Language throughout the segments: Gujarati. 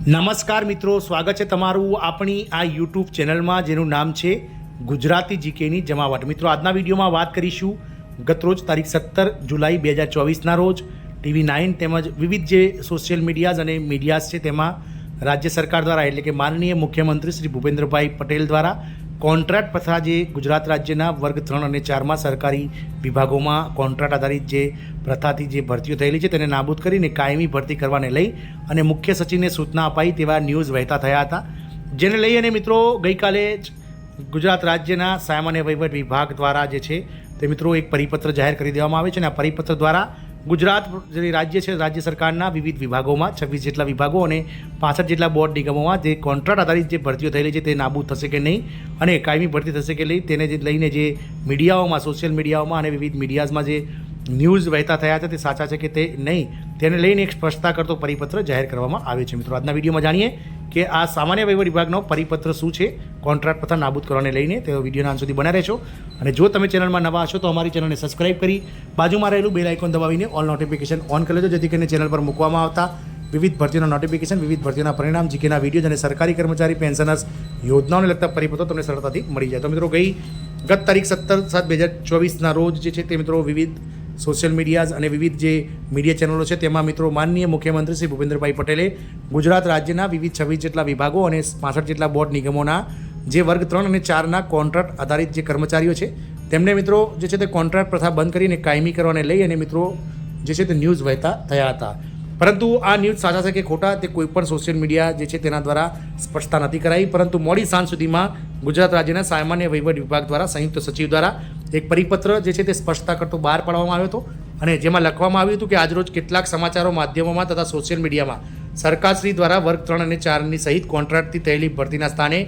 નમસ્કાર મિત્રો, સ્વાગત છે તમારું આપણી આ યુટ્યુબ ચેનલમાં જેનું નામ છે ગુજરાતી જીકેની જમાવટ। મિત્રો, આજના વિડીયોમાં વાત કરીશું ગતરોજ તારીખ 17 જુલાઈ 2024ના રોજ TV9 તેમજ વિવિધ જે સોશિયલ મીડિયાઝ અને મીડિયાઝ છે તેમાં રાજ્ય સરકાર દ્વારા એટલે કે માનનીય મુખ્યમંત્રી શ્રી ભૂપેન્દ્રભાઈ પટેલ દ્વારા કોન્ટ્રાક્ટ પ્રથા જે ગુજરાત રાજ્યના વર્ગ 3 અને 4માં સરકારી વિભાગોમાં કોન્ટ્રાક્ટ આધારિત જે પ્રથાથી જે ભરતીઓ થયેલી છે તેને નાબૂદ કરીને કાયમી ભરતી કરવાને લઈ અને મુખ્ય સચિવને સૂચના અપાઈ તેવા ન્યૂઝ વહેતા થયા હતા, જેને લઈ અને મિત્રો ગઈકાલે જ ગુજરાત રાજ્યના સામાન્ય વહીવટ વિભાગ દ્વારા જે છે તે મિત્રો એક પરિપત્ર જાહેર કરી દેવામાં આવે છે અને આ પરિપત્ર દ્વારા ગુજરાત જે રાજ્ય છે રાજ્ય સરકારના વિવિધ વિભાગોમાં 26 જેટલા વિભાગો અને 65 જેટલા બોર્ડ નિગમોમાં જે કોન્ટ્રાક્ટ આધારિત જે ભરતીઓ થયેલી છે તે નાબૂદ થશે કે નહીં અને કાયમી ભરતી થશે કે નહીં તેને જે લઈને જે મીડિયાઓમાં સોશિયલ મીડિયાઓમાં અને વિવિધ મીડિયાઝમાં જે ન્યૂઝ વહેતા થયા છે તે સાચા છે કે તે નહીં તેને લઈને એક સ્પષ્ટતા કરતો પરિપત્ર જાહેર કરવામાં આવ્યો છે। મિત્રો, આજના વિડીયોમાં જાણીએ કે આ સામાન્ય વહીવટ વિભાગનો પરિપત્ર શું છે કોન્ટ્રાક્ટ પ્રથા નાબૂદ કરવાને લઈને, તે વિડીયોના અંત સુધી બના રહેશો અને જો તમે ચેનલમાં નવા હશો તો અમારી ચેનલને સબસ્ક્રાઇબ કરી બાજુમાં રહેલું બેલ આઇકોન દબાવીને ઓલ નોટિફિકેશન ઓન કરી લેજો, જેથી કરીને ચેનલ પર મૂકવામાં આવતા વિવિધ ભરતીઓના નોટિફિકેશન, વિવિધ ભરતીઓના પરિણામ, જીકેના વિડીયો અને સરકારી કર્મચારી પેન્શનર્સ યોજનાઓને લગતા પરિપત્રો તમને સરળતાથી મળી જાય। તો મિત્રો, ગત તારીખ 17/7/2024ના રોજ જે છે તે મિત્રો વિવિધ સોશિયલ મીડિયાઝ અને વિવિધ જે મીડિયા ચેનલો છે તેમાં મિત્રો માનનીય મુખ્યમંત્રી શ્રી ભૂપેન્દ્રભાઈ પટેલે ગુજરાત રાજ્યના વિવિધ 26 જેટલા વિભાગો અને 65 જેટલા બોર્ડ નિગમોના જે વર્ગ 3 અને 4ના કોન્ટ્રાક્ટ આધારિત જે કર્મચારીઓ છે તેમને મિત્રો જે છે તે કોન્ટ્રાક્ટ પ્રથા બંધ કરીને કાયમી કરવાને લઈ અને મિત્રો જે છે તે ન્યૂઝ વહેતા થયા હતા, પરંતુ આ ન્યૂઝ સાચા છે કે ખોટા તે કોઈ પણ સોશિયલ મીડિયા જે છે તેના દ્વારા સ્પષ્ટતા નથી કરાઈ, પરંતુ મોડી સાંજ સુધીમાં ગુજરાત રાજ્યના સામાન્ય વહીવટ વિભાગ દ્વારા સંયુક્ત સચિવ દ્વારા એક પરિપત્ર જે છે તે સ્પષ્ટતા કરતો બહાર પાડવામાં આવ્યો હતો અને જેમાં લખવામાં આવ્યું હતું કે આજરોજ કેટલાક સમાચારો માધ્યમોમાં તથા સોશિયલ મીડિયામાં સરકારશ્રી દ્વારા વર્ગ 3 અને 4ની સહિત કોન્ટ્રાક્ટથી થયેલી ભરતીના સ્થાને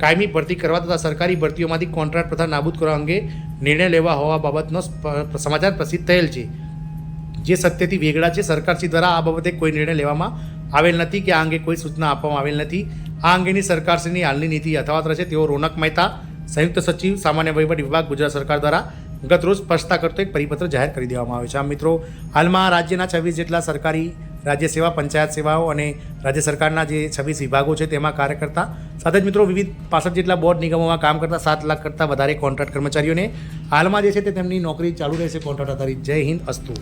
કાયમી ભરતી કરવા તથા સરકારી ભરતીઓમાંથી કોન્ટ્રાક્ટ પ્રથા નાબૂદ કરવા અંગે નિર્ણય લેવા હોવા બાબતનો સમાચાર પ્રસિદ્ધ થયેલ છે, જે સત્યથી વેગળા છે। સરકારશ્રી દ્વારા આ બાબતે કોઈ નિર્ણય લેવામાં આવેલ નથી કે આ અંગે કોઈ સૂચના આપવામાં આવેલ નથી। આ અંગેની સરકારશ્રીની હાલની નીતિ યથાવત રહેશે તેઓ રોનક મહેતા, સંયુક્ત સચિવ સામાન્ય વહીવટ વિભાગ, ગુજરાત સરકાર દ્વારા ગત રોજ સ્પષ્ટતા કરતો એક પરિપત્ર જાહેર કરી દેવામાં આવ્યો છે। આમ મિત્રો, હાલમાં રાજ્યના 26 જેટલા સરકારી રાજ્ય સેવા, પંચાયત સેવાઓ અને રાજ્ય સરકારના જે 26 વિભાગો છે તેમાં કાર્ય કરતા સાથે જ મિત્રો વિવિધ 65 જેટલા બોર્ડ નિગમોમાં કામ કરતા 7 લાખ કરતાં વધારે કોન્ટ્રાક્ટ કર્મચારીઓને હાલમાં જે છે તે તેમની નોકરી ચાલુ રહેશે કોન્ટ્રાક્ટ આધારિત। જય હિન્દ, અસ્તુ।